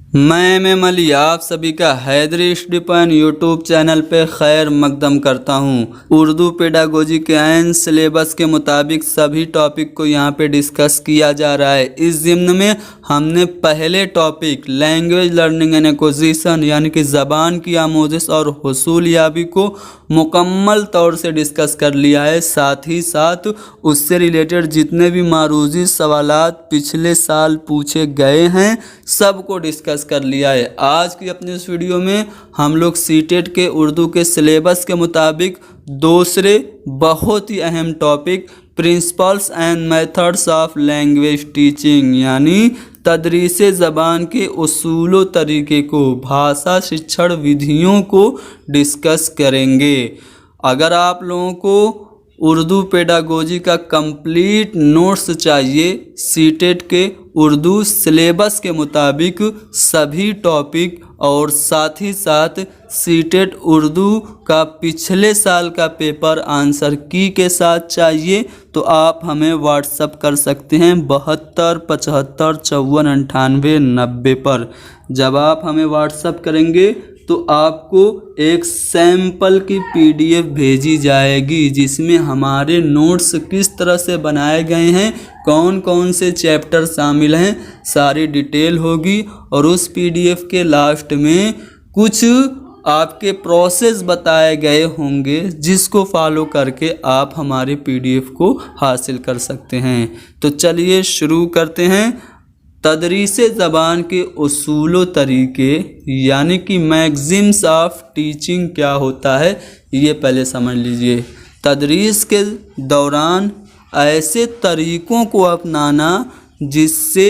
मैं अली आप सभी का हैदरी स्टीपन यूट्यूब चैनल पे खैर मकदम करता हूँ। उर्दू पेडागोजी के ऐन सिलेबस के मुताबिक सभी टॉपिक को यहाँ पे डिस्कस किया जा रहा है। इस ज़िम्न में हमने पहले topic language learning and acquisition यानी कि ज़बान की आमोज़श और हुसूलियाबी को मुकम्मल तौर से डिस्कस कर लिया है। साथ ही साथ उससे रिलेटेड जितने भी मारूजी सवालात पिछले साल पूछे गए हैं सबको डिस्कस कर लिया है। आज की अपनी इस वीडियो में हम लोग सीटेट के उर्दू के सिलेबस के मुताबिक दूसरे बहुत ही अहम topic principles and methods of language teaching यानी तदरीस ज़बान के उसूल तरीक़े को, भाषा शिक्षण विधियों को डिस्कस करेंगे। अगर आप लोगों को उर्दू पेडागोजी का कंप्लीट नोट्स चाहिए सीटेट के उर्दू सिलेबस के मुताबिक सभी टॉपिक और साथ ही साथ सीटेट उर्दू का पिछले साल का पेपर आंसर की के साथ चाहिए तो आप हमें व्हाट्सअप कर सकते हैं 72 75 54 98 90 पर। जब आप हमें व्हाट्सअप करेंगे तो आपको एक सैंपल की पीडीएफ भेजी जाएगी जिसमें हमारे नोट्स किस तरह से बनाए गए हैं, कौन कौन से चैप्टर शामिल हैं, सारी डिटेल होगी। और उस पीडीएफ के लास्ट में कुछ आपके प्रोसेस बताए गए होंगे जिसको फॉलो करके आप हमारे पीडीएफ को हासिल कर सकते हैं। तो चलिए शुरू करते हैं। तदरीस ज़बान के उसूल तरीक़े यानी कि मैगज़िम्स ऑफ टीचिंग क्या होता है ये पहले समझ लीजिए। तदरीस के दौरान ऐसे तरीक़ों को अपनाना जिससे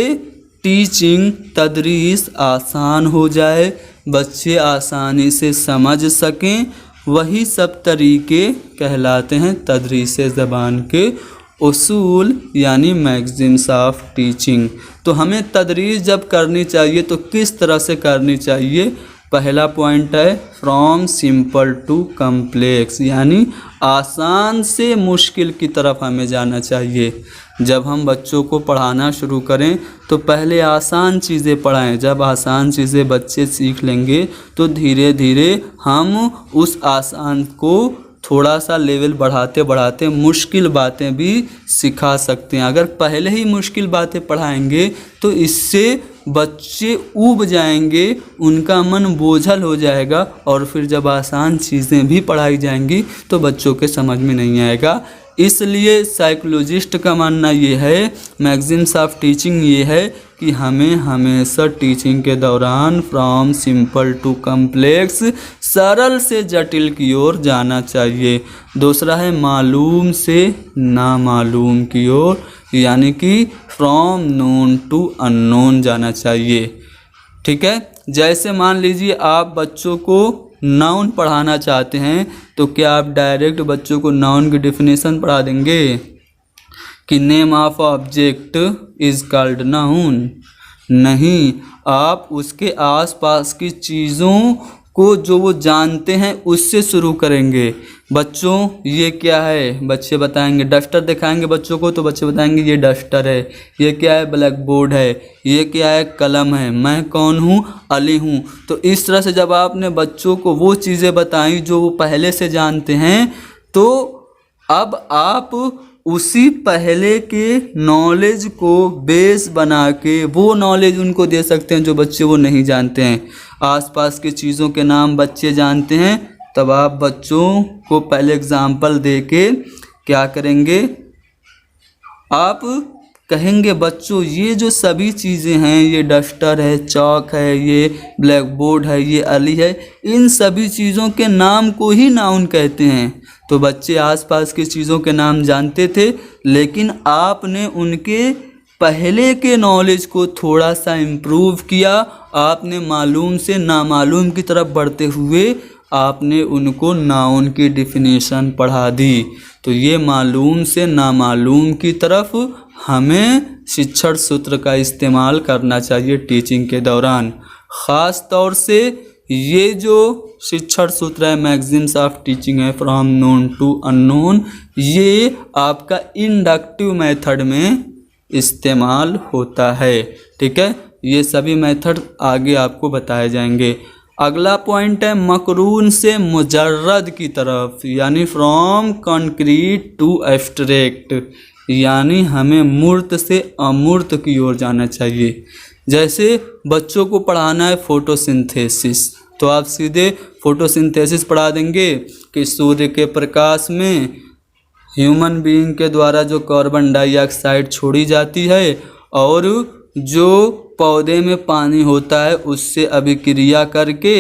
टीचिंग तदरीस आसान हो जाए, बच्चे आसानी से समझ सकें, वही सब तरीक़े कहलाते हैं तदरीस ज़बान के उसूल यानी मैगज़िम्स ऑफ टीचिंग। तो हमें तदरीस जब करनी चाहिए तो किस तरह से करनी चाहिए। पहला पॉइंट है फ्रॉम सिंपल टू कम्प्लेक्स यानी आसान से मुश्किल की तरफ हमें जाना चाहिए। जब हम बच्चों को पढ़ाना शुरू करें तो पहले आसान चीज़ें पढ़ाएं। जब आसान चीज़ें बच्चे सीख लेंगे तो धीरे धीरे हम उस आसान को थोड़ा सा लेवल बढ़ाते बढ़ाते मुश्किल बातें भी सिखा सकते हैं। अगर पहले ही मुश्किल बातें पढ़ाएंगे तो इससे बच्चे ऊब जाएंगे, उनका मन बोझल हो जाएगा और फिर जब आसान चीज़ें भी पढ़ाई जाएंगी तो बच्चों के समझ में नहीं आएगा। इसलिए साइकोलॉजिस्ट का मानना ये है, मैगज़िम्स ऑफ टीचिंग ये है कि हमें हमेशा टीचिंग के दौरान फ्रॉम सिंपल टू कम्प्लेक्स सरल से जटिल की ओर जाना चाहिए। दूसरा है मालूम से नामालूम की ओर यानी कि फ्रॉम नोन टू अननोन जाना चाहिए। ठीक है, जैसे मान लीजिए आप बच्चों को नाउन पढ़ाना चाहते हैं तो क्या आप डायरेक्ट बच्चों को नाउन की डेफिनेशन पढ़ा देंगे कि name of object is called noun? नहीं, आप उसके आसपास की चीज़ों को जो वो जानते हैं उससे शुरू करेंगे। बच्चों ये क्या है, बच्चे बताएंगे। डस्टर दिखाएंगे बच्चों को तो बच्चे बताएंगे ये डस्टर है। ये क्या है, ब्लैक बोर्ड है। ये क्या है, कलम है। मैं कौन हूँ, अली हूँ। तो इस तरह से जब आपने बच्चों को वो चीज़ें बताई जो वो पहले से जानते हैं तो अब आप उसी पहले के नॉलेज को बेस बना के वो नॉलेज उनको दे सकते हैं जो बच्चे वो नहीं जानते हैं। आसपास की चीज़ों के नाम बच्चे जानते हैं तब आप बच्चों को पहले एग्जाम्पल दे के क्या करेंगे, आप कहेंगे बच्चों ये जो सभी चीज़ें हैं, ये डस्टर है, चौक है, ये ब्लैक बोर्ड है, ये अली है, इन सभी चीज़ों के नाम को ही नाउन कहते हैं। तो बच्चे आसपास की चीज़ों के नाम जानते थे लेकिन आपने उनके पहले के नॉलेज को थोड़ा सा इम्प्रूव किया। आपने मालूम से नामालूम की तरफ बढ़ते हुए आपने उनको नाउन की डेफिनेशन पढ़ा दी। तो ये मालूम से नामालूम की तरफ हमें शिक्षण सूत्र का इस्तेमाल करना चाहिए टीचिंग के दौरान। ख़ास तौर से ये जो शिक्षण सूत्र है मैगज़िम्स ऑफ टीचिंग है फ्रॉम नोन टू अननोन, ये आपका इंडक्टिव मेथड में इस्तेमाल होता है। ठीक है, ये सभी मेथड आगे आपको बताए जाएंगे। अगला पॉइंट है मकरून से मुजर्रद की तरफ, यानी फ्रॉम कंक्रीट टू एब्स्ट्रैक्ट, यानी हमें मूर्त से अमूर्त की ओर जाना चाहिए। जैसे बच्चों को पढ़ाना है फोटोसिंथेसिस, तो आप सीधे फोटोसिंथेसिस पढ़ा देंगे कि सूर्य के प्रकाश में ह्यूमन बीइंग के द्वारा जो कार्बन डाइऑक्साइड छोड़ी जाती है और जो पौधे में पानी होता है उससे अभिक्रिया करके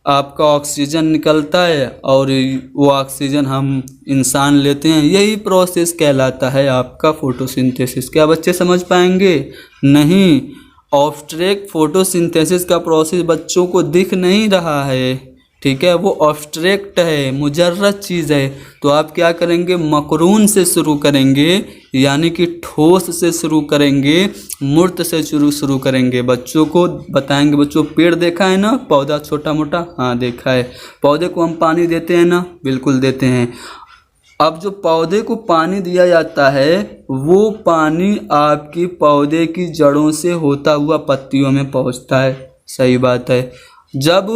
आपका ऑक्सीजन निकलता है और वो ऑक्सीजन हम इंसान लेते हैं, यही प्रोसेस कहलाता है आपका फोटोसिंथेसिस। क्या बच्चे समझ पाएंगे? नहीं, ऑब्स्ट्रैक्ट फोटोसिंथेसिस का प्रोसेस बच्चों को दिख नहीं रहा है, ठीक है, वो ऑब्स्ट्रैक्ट है, मुजर्रद चीज़ है। तो आप क्या करेंगे, मकरून से शुरू करेंगे, यानी कि ठोस से शुरू करेंगे, मूर्त से शुरू करेंगे। बच्चों को बताएंगे, बच्चों पेड़ देखा है ना, पौधा छोटा मोटा, हाँ देखा है। पौधे को हम पानी देते हैं ना, बिल्कुल देते हैं। अब जो पौधे को पानी दिया जाता है वो पानी आपकी पौधे की जड़ों से होता हुआ पत्तियों में पहुंचता है, सही बात है। जब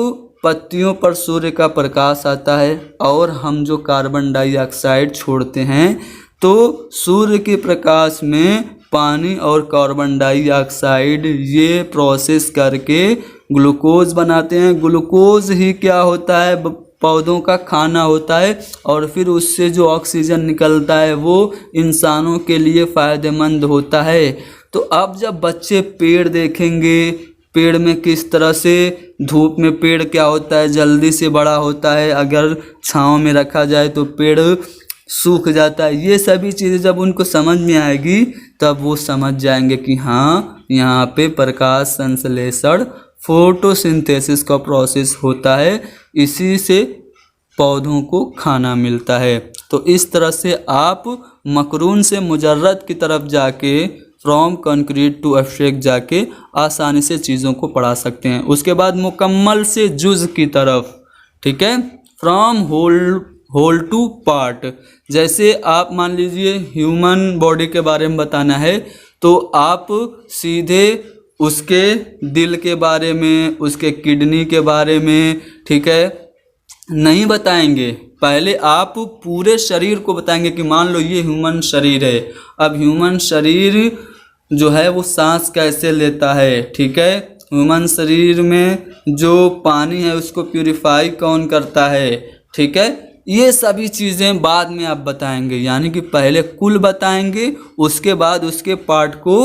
पत्तियों पर सूर्य का प्रकाश आता है और हम जो कार्बन डाइऑक्साइड छोड़ते हैं तो सूर्य के प्रकाश में पानी और कार्बन डाइऑक्साइड ये प्रोसेस करके ग्लूकोज बनाते हैं। ग्लूकोज ही क्या होता है, पौधों का खाना होता है और फिर उससे जो ऑक्सीजन निकलता है वो इंसानों के लिए फ़ायदेमंद होता है। तो अब जब बच्चे पेड़ देखेंगे, पेड़ में किस तरह से धूप में पेड़ क्या होता है, जल्दी से बड़ा होता है, अगर छांव में रखा जाए तो पेड़ सूख जाता है, ये सभी चीज़ें जब उनको समझ में आएगी तब वो समझ जाएंगे कि हाँ यहाँ पे प्रकाश संश्लेषण फोटोसिंथेसिस का प्रोसेस होता है, इसी से पौधों को खाना मिलता है। तो इस तरह से आप मकरून से मुजर्रद की तरफ जाके फ्रॉम कंक्रीट टू एब्स्ट्रैक्ट जाके आसानी से चीज़ों को पढ़ा सकते हैं। उसके बाद मुकम्मल से जुज़ की तरफ, ठीक है, फ्रॉम होल टू पार्ट। जैसे आप मान लीजिए ह्यूमन बॉडी के बारे में बताना है तो आप सीधे उसके दिल के बारे में, उसके किडनी के बारे में, ठीक है, नहीं बताएंगे। पहले आप पूरे शरीर को बताएंगे कि मान लो ये ह्यूमन शरीर है। अब ह्यूमन शरीर जो है वो सांस कैसे लेता है, ठीक है, ह्यूमन शरीर में जो पानी है उसको प्यूरिफाई कौन करता है, ठीक है, ये सभी चीज़ें बाद में आप बताएंगे। यानी कि पहले कुल बताएंगे, उसके बाद उसके पार्ट को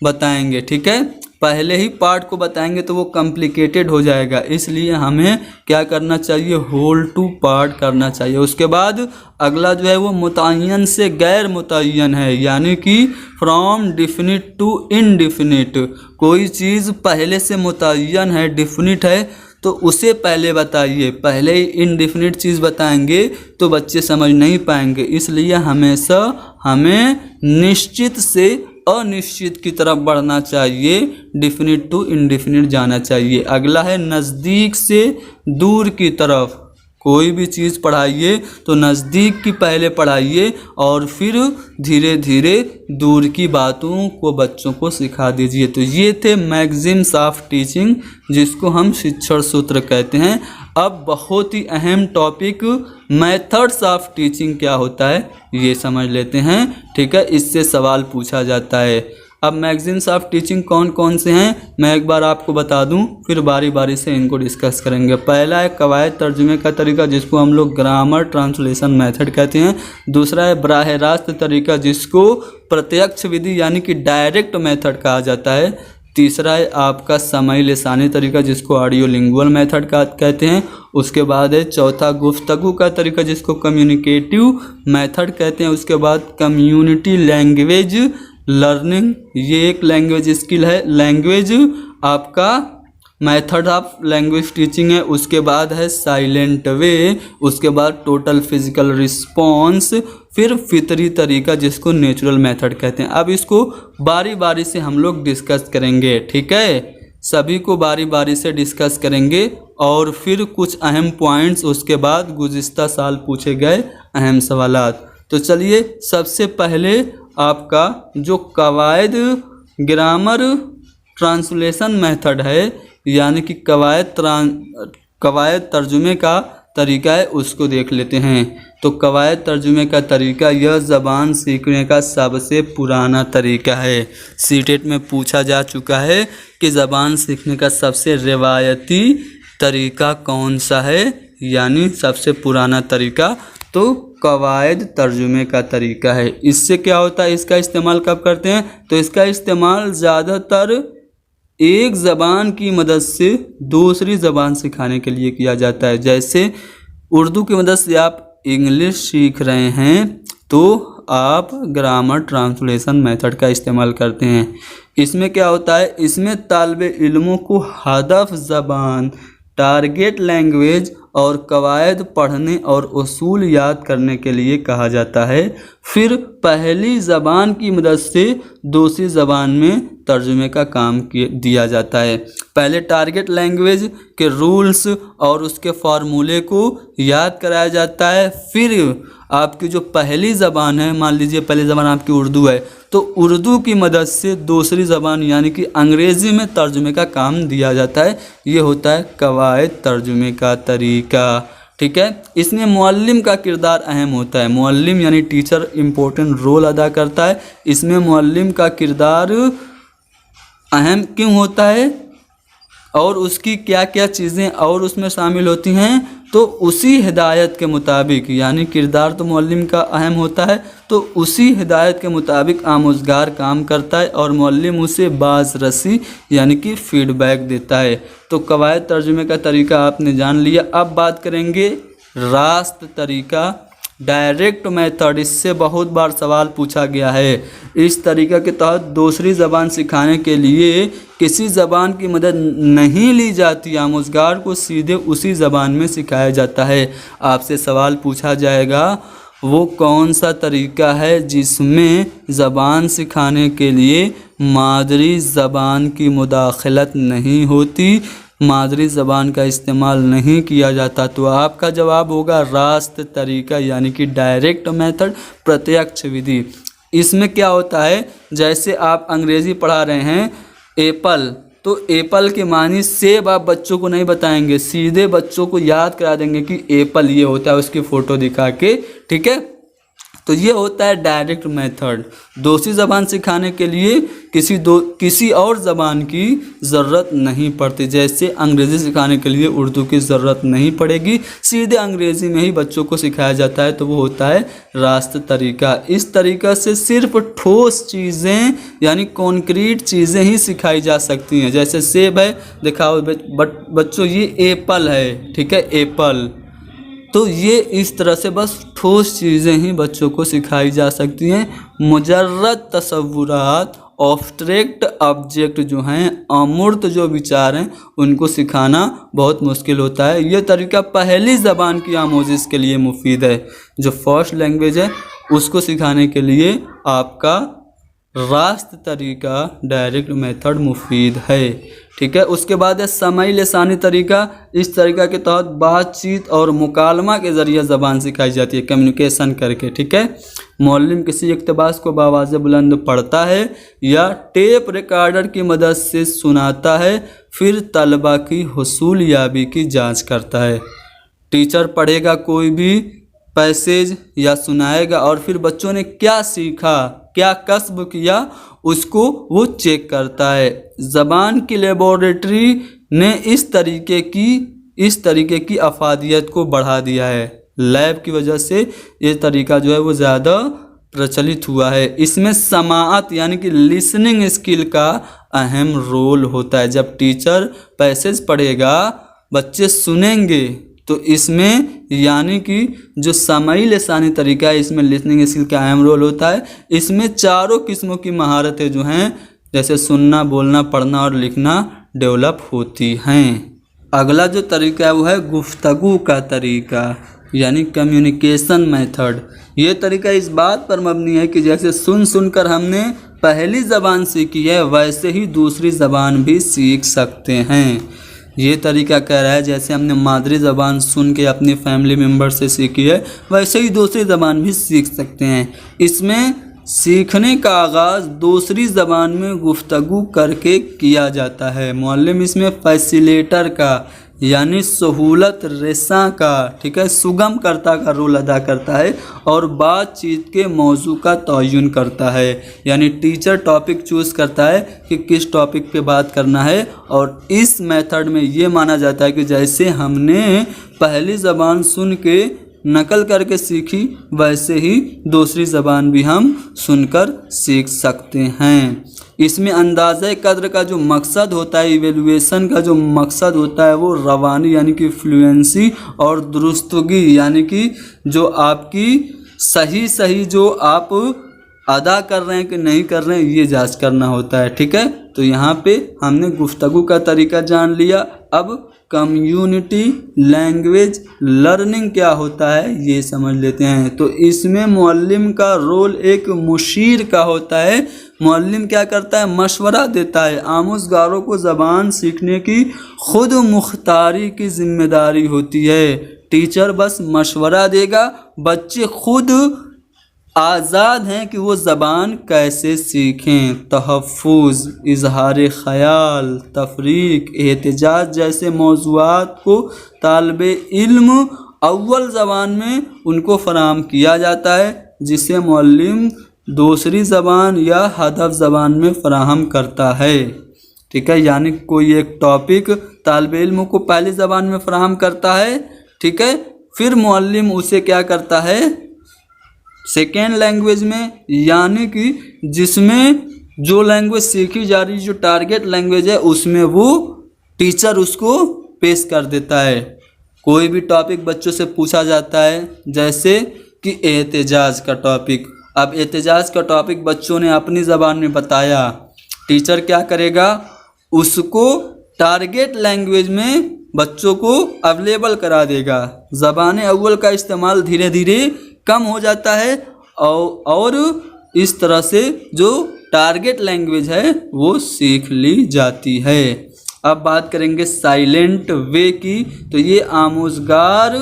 बताएंगे, ठीक है। पहले ही पार्ट को बताएंगे तो वो कॉम्प्लिकेटेड हो जाएगा, इसलिए हमें क्या करना चाहिए, होल टू पार्ट करना चाहिए। उसके बाद अगला जो है वो मुतय्यन से गैर मुतय्यन है, यानी कि फ्रॉम डिफिनिट टू इनडिफिनिट। कोई चीज़ पहले से मुतय्यन है, डिफिनिट है, तो उसे पहले बताइए। पहले ही इनडिफिनिट चीज़ बताएंगे तो बच्चे समझ नहीं पाएंगे, इसलिए हमेशा हमें निश्चित से अनिश्चित की तरफ बढ़ना चाहिए, डिफिनिट टू इनडिफिनिट जाना चाहिए। अगला है नज़दीक से दूर की तरफ। कोई भी चीज़ पढ़ाइए तो नज़दीक की पहले पढ़ाइए और फिर धीरे धीरे दूर की बातों को बच्चों को सिखा दीजिए। तो ये थे मैगज़िम्स ऑफ टीचिंग, जिसको हम शिक्षण सूत्र कहते हैं। अब बहुत ही अहम टॉपिक मेथड्स ऑफ टीचिंग क्या होता है ये समझ लेते हैं, ठीक है, इससे सवाल पूछा जाता है। अब मैगज़िन्स ऑफ टीचिंग कौन कौन से हैं मैं एक बार आपको बता दूं, फिर बारी बारी से इनको डिस्कस करेंगे। पहला है कवायद तर्जुमे का तरीका, जिसको हम लोग ग्रामर ट्रांसलेशन मेथड कहते हैं। दूसरा है बराह रास्त तरीका, जिसको प्रत्यक्ष विधि यानी कि डायरेक्ट मेथड कहा जाता है। तीसरा है आपका समय लिसानी तरीका, जिसको ऑडियो लिंगुअल मेथड का कहते हैं। उसके बाद है चौथा गुफ्तगू का तरीका, जिसको कम्युनिकेटिव मेथड कहते हैं। उसके बाद कम्युनिटी लैंग्वेज लर्निंग, ये एक लैंग्वेज स्किल है, लैंग्वेज आपका मेथड ऑफ लैंग्वेज टीचिंग है। उसके बाद है साइलेंट वे, उसके बाद टोटल फिजिकल रिस्पॉन्स, फिर फितरी तरीका, जिसको नेचुरल मेथड कहते हैं। अब इसको बारी बारी से हम लोग डिस्कस करेंगे, ठीक है, सभी को बारी बारी से डिस्कस करेंगे और फिर कुछ अहम पॉइंट्स उसके बाद गुज़िश्ता साल पूछे गए अहम सवालात। तो चलिए सबसे पहले आपका जो कवायद ग्रामर ट्रांसलेशन मेथड है, यानी कि कवायद तर्जुमे का तरीका है, उसको देख लेते हैं। तो कवायद तर्जुमे का तरीका, यह ज़बान सीखने का सबसे पुराना तरीका है। सीटेट में पूछा जा चुका है कि ज़बान सीखने का सबसे रिवायती तरीका कौन सा है, यानी सबसे पुराना तरीका तो कवायद तर्जुमे का तरीका है। इससे क्या होता है, इसका इस्तेमाल कब करते हैं, तो इसका इस्तेमाल ज़्यादातर एक ज़बान की मदद से दूसरी ज़बान सिखाने के लिए किया जाता है। जैसे उर्दू की मदद से आप इंग्लिश सीख रहे हैं तो आप ग्रामर ट्रांसलेशन मेथड का इस्तेमाल करते हैं। इसमें क्या होता है, इसमें तालिबे इल्मों को हदफ ज़बान, टारगेट लैंग्वेज और कवायद पढ़ने और उसूल याद करने के लिए कहा जाता है। फिर पहली ज़बान की मदद से दूसरी ज़बान में तर्जुमे का काम दिया जाता है। पहले टारगेट लैंग्वेज के रूल्स और उसके फार्मूले को याद कराया जाता है। फिर आपकी जो पहली ज़बान है, मान लीजिए पहली ज़बान आपकी उर्दू है, तो उर्दू की मदद से दूसरी ज़बान यानी कि अंग्रेज़ी में तर्जुमे का काम दिया जाता है। ये होता है कवायद तर्जुमे का तरीका। ठीक है, इसमें मुअल्लिम का किरदार अहम होता है। मुअल्लिम यानी टीचर इम्पोर्टेंट रोल अदा करता है। इसमें मुअल्लिम का किरदार अहम क्यों होता है और उसकी क्या क्या चीज़ें और उसमें शामिल होती हैं, तो उसी हिदायत के मुताबिक, यानी किरदार तो मुअल्लिम का अहम होता है, तो उसी हिदायत के मुताबिक आमोज़गार काम करता है और मुअल्लिम उसे बाज़ रसी यानी कि फीडबैक देता है। तो कवायद तर्जुमे का तरीका आपने जान लिया। अब बात करेंगे रास्त तरीका, डायरेक्ट मेथड। इससे बहुत बार सवाल पूछा गया है। इस तरीका के तहत दूसरी ज़बान सिखाने के लिए किसी ज़बान की मदद नहीं ली जाती, आमोज़गार को सीधे उसी ज़बान में सिखाया जाता है। आपसे सवाल पूछा जाएगा वो कौन सा तरीका है जिसमें ज़बान सिखाने के लिए मादरी ज़बान की मुदाखलत नहीं होती, मादरी ज़बान का इस्तेमाल नहीं किया जाता। तो आपका जवाब होगा रास्त तरीका, यानी कि डायरेक्ट मेथड, प्रत्यक्ष विधि। इसमें क्या होता है, जैसे आप अंग्रेज़ी पढ़ा रहे हैं एप्पल, तो एप्पल के मानी सेब आप बच्चों को नहीं बताएंगे, सीधे बच्चों को याद करा देंगे कि एप्पल ये होता है, उसकी फ़ोटो दिखा के। ठीक है, तो ये होता है डायरेक्ट मेथड। दूसरी ज़बान सिखाने के लिए किसी और ज़बान की ज़रूरत नहीं पड़ती। जैसे अंग्रेज़ी सिखाने के लिए उर्दू की ज़रूरत नहीं पड़ेगी, सीधे अंग्रेज़ी में ही बच्चों को सिखाया जाता है, तो वो होता है रास्त तरीका। इस तरीक़ा से सिर्फ ठोस चीज़ें यानी कॉन्क्रीट चीज़ें ही सिखाई जा सकती हैं। जैसे सेब है, दिखाओ बच्चों ये एप्पल है, ठीक है, एप्पल। तो ये इस तरह से बस ठोस चीज़ें ही बच्चों को सिखाई जा सकती हैं। मुजर्रद तसव्वुरात, ऑब्स्ट्रैक्ट ऑब्जेक्ट जो हैं, अमूर्त जो विचार हैं, उनको सिखाना बहुत मुश्किल होता है। ये तरीका पहली ज़बान की आमोज़िश के लिए मुफीद है। जो फर्स्ट लैंग्वेज है उसको सिखाने के लिए आपका रास्त तरीका, डायरेक्ट मेथड मुफीद है। ठीक है, उसके बाद है समाई लिसानी तरीका। इस तरीका के तहत बातचीत और मुकालमा के ज़रिए ज़बान सिखाई जाती है, कम्युनिकेशन करके। ठीक है, मुअल्लिम किसी इक़्तिबास को बावाज़ बुलंद पढ़ता है या टेप रिकॉर्डर की मदद से सुनाता है, फिर तलबा की हुसूल याबी की जाँच करता है। टीचर पढ़ेगा कोई भी पैसेज या सुनाएगा और फिर बच्चों ने क्या सीखा, क्या कस्ब किया, उसको वो चेक करता है। ज़बान की लेबोरेटरी ने इस तरीके की अफादियत को बढ़ा दिया है। लैब की वजह से ये तरीका जो है वो ज़्यादा प्रचलित हुआ है। इसमें समाअत यानी कि लिसनिंग स्किल का अहम रोल होता है। जब टीचर पैसेज पढ़ेगा, बच्चे सुनेंगे, तो इसमें यानी कि जो समाई लिसानी तरीका है, इसमें लिसनिंग स्किल का अहम रोल होता है। इसमें चारों किस्मों की महारतें जो हैं, जैसे सुनना, बोलना, पढ़ना और लिखना, डेवलप होती हैं। अगला जो तरीका है वो है गुफ्तगू का तरीका, यानी कम्युनिकेशन मेथड। ये तरीका इस बात पर मबनी है कि जैसे सुनकर हमने पहली ज़बान सीखी है, वैसे ही दूसरी ज़बान भी सीख सकते हैं। ये तरीका कह रहा है जैसे हमने मादरी ज़बान सुन के अपनी फैमिली मेम्बर से सीखी है, वैसे ही दूसरी ज़बान भी सीख सकते हैं। इसमें सीखने का आगाज़ दूसरी ज़बान में गुफ्तगू करके किया जाता है। मुअल्लिम इसमें फैसिलेटर का यानी सहूलत रेसा का, ठीक है, सुगम करता का रोल अदा करता है और बातचीत के मौजू का तयन करता है। यानी टीचर टॉपिक चूज़ करता है कि किस टॉपिक पे बात करना है, और इस मेथड में ये माना जाता है कि जैसे हमने पहली ज़बान सुन के नकल करके सीखी, वैसे ही दूसरी ज़बान भी हम सुनकर सीख सकते हैं। इसमें अंदाज़े कद्र का जो मकसद होता है, इवेलुएशन का जो मकसद होता है, वो रवानी यानी कि फ्लुएंसी और दुरुस्तगी यानी कि जो आपकी सही जो आप अदा कर रहे हैं कि नहीं कर रहे हैं, ये जांच करना होता है। ठीक है, तो यहाँ पे हमने गुफ्तगू का तरीका जान लिया। अब कम्युनिटी लैंग्वेज लर्निंग क्या होता है ये समझ लेते हैं। तो इसमें मुअल्लिम का रोल एक मुशीर का होता है। मुअल्लिम क्या करता है, मशवरा देता है। आमोज़गारों को ज़बान सीखने की खुद मुख्तारी की जिम्मेदारी होती है। टीचर बस मशवरा देगा, बच्चे खुद आज़ाद हैं कि वो ज़बान कैसे सीखें। तहफ़्फ़ुज़, इज़हार ख़याल, तफ़रीक, एहतिजाज जैसे मौज़ूआत को तालिबे इल्म अव्वल ज़बान में उनको फ़राहम किया जाता है, जिसे मुअल्लिम दूसरी ज़बान या हदफ़ ज़बान में फ़राहम करता है। ठीक है, यानी कोई एक टॉपिक तालिबे इल्म को पहली ज़बान में फ़राहम करता है, ठीक है, फिर मुअल्लिम उसे क्या करता है सेकेंड लैंग्वेज में, यानी कि जिसमें जो लैंग्वेज सीखी जा रही, जो टारगेट लैंग्वेज है, उसमें वो टीचर उसको पेश कर देता है। कोई भी टॉपिक बच्चों से पूछा जाता है, जैसे कि एहतिजाज का टॉपिक। अब एहतिजाज का टॉपिक बच्चों ने अपनी ज़बान में बताया, टीचर क्या करेगा, उसको टारगेट लैंग्वेज में बच्चों को अवेलेबल करा देगा। ज़बान अव्वल का इस्तेमाल धीरे धीरे कम हो जाता है और इस तरह से जो टारगेट लैंग्वेज है वो सीख ली जाती है। अब बात करेंगे साइलेंट वे की। तो ये आमोज़गार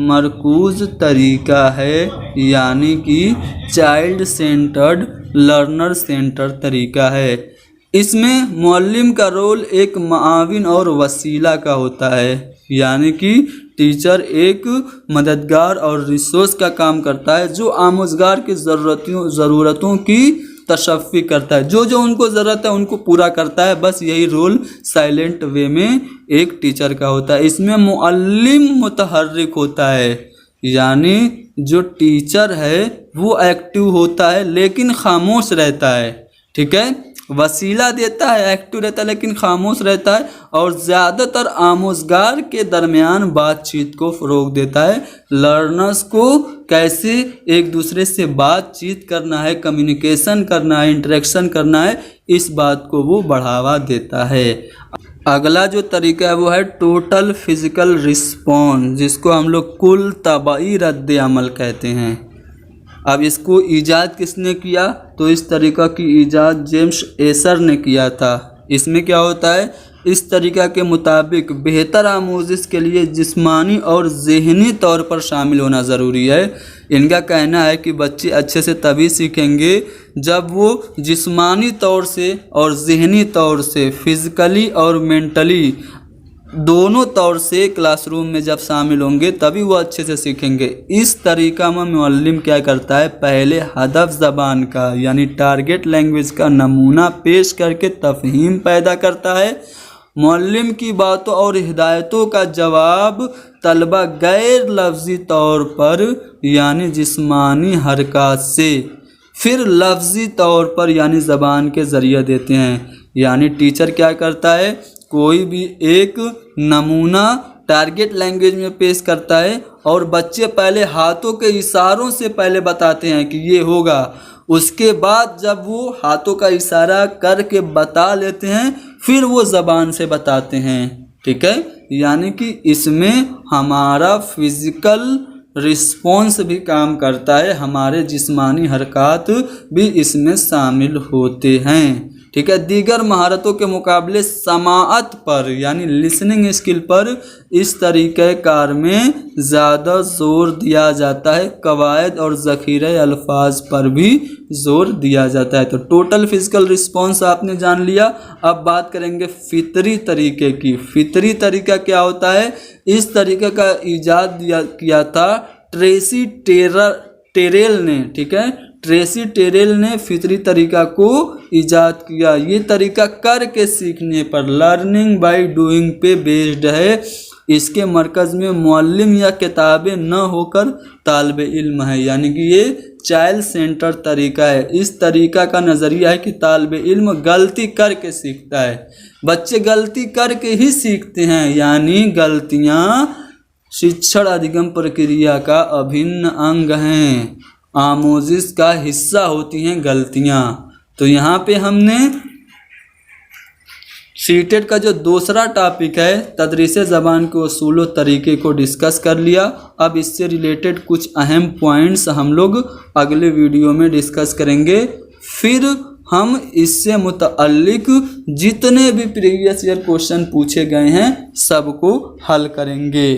मरकूज़ तरीका है, यानी कि चाइल्ड सेंटर्ड लर्नर सेंटर तरीका है। इसमें मुअल्लिम का रोल एक मुआविन और वसीला का होता है, यानी कि टीचर एक मददगार और रिसोर्स का काम करता है, जो आमोज़गार की ज़रूरतों की तशफ़ी करता है। जो जो उनको ज़रूरत है उनको पूरा करता है। बस यही रोल साइलेंट वे में एक टीचर का होता है। इसमें मुअल्लिम मुतहर्रिक होता है, यानी जो टीचर है वो एक्टिव होता है लेकिन खामोश रहता है। ठीक है, वसीला देता है, एक्टिव रहता है लेकिन खामोश रहता है, और ज़्यादातर आमोज़गार के दरमियान बातचीत को फ़रोग़ देता है। लर्नर्स को कैसे एक दूसरे से बातचीत करना है, कम्युनिकेशन करना है, इंटरेक्शन करना है, इस बात को वो बढ़ावा देता है। अगला जो तरीका है वो है टोटल फिज़िकल रिस्पॉन्स, जिसको हम लोग कुल तबाई रद्द अमल कहते हैं। अब इसको ईजाद किसने किया, तो इस तरीक़ा की ईजाद जेम्स एसर ने किया था। इसमें क्या होता है, इस तरीक़ा के मुताबिक बेहतर आमोज़श के लिए जिस्मानी और ज़हनी तौर पर शामिल होना ज़रूरी है। इनका कहना है कि बच्चे अच्छे से तभी सीखेंगे जब वो जिस्मानी तौर से और ज़हनी तौर से, फिज़िकली और मेंटली दोनों तौर से क्लासरूम में जब शामिल होंगे तभी वो अच्छे से सीखेंगे। इस तरीक़ा में मुअल्लिम क्या करता है, पहले हदफ ज़बान का यानी टारगेट लैंग्वेज का नमूना पेश करके तफ़हीम पैदा करता है। मुअल्लिम की बातों और हिदायतों का जवाब तलबा गैर लफ्ज़ी तौर पर यानी जिस्मानी हरकत से, फिर लफ्ज़ी तौर पर यानी ज़बान के ज़रिए देते हैं। यानी टीचर क्या करता है, कोई भी एक नमूना टारगेट लैंग्वेज में पेश करता है और बच्चे पहले हाथों के इशारों से पहले बताते हैं कि ये होगा। उसके बाद जब वो हाथों का इशारा करके बता लेते हैं फिर वो ज़बान से बताते हैं। ठीक है, यानी कि इसमें हमारा फिज़िकल रिस्पॉन्स भी काम करता है, हमारे जिस्मानी हरकत भी इसमें शामिल होते हैं। ठीक है। दीगर महारतों के मुकाबले समाअत पर यानी लिसनिंग स्किल पर इस तरीक़ेकार में ज़्यादा जोर दिया जाता है। कवायद और ज़ख़ीरे अल्फाज पर भी जोर दिया जाता है। तो टोटल फिजिकल रिस्पॉन्स आपने जान लिया। अब बात करेंगे फितरी तरीके की। फितरी तरीका क्या होता है? इस तरीके का ईजाद किया था ट्रेसी टेरेल ने, ठीक है। ट्रेसी टेरेल ने फितरी तरीका को ईजाद किया। ये तरीका करके सीखने पर, लर्निंग बाय डूइंग पे बेस्ड है। इसके मरकज़ में मुअल्लिम या किताबें न होकर तालिब इल्म है, यानी कि ये चाइल्ड सेंटर तरीका है। इस तरीका का नज़रिया है कि तालिब इल्म गलती करके सीखता है। बच्चे गलती करके ही सीखते हैं, यानी गलतियाँ शिक्षण अधिगम प्रक्रिया का अभिन्न अंग हैं। आमोजिश का हिस्सा होती हैं गलतियाँ। तो यहाँ पे हमने सीटेट का जो दूसरा टॉपिक है तदरीस ज़बान के उसूल व तरीके को डिस्कस कर लिया। अब इससे रिलेटेड कुछ अहम पॉइंट्स हम लोग अगले वीडियो में डिस्कस करेंगे। फिर हम इससे मुतअल्लिक जितने भी प्रीवियस ईयर क्वेश्चन पूछे गए हैं सबको हल करेंगे।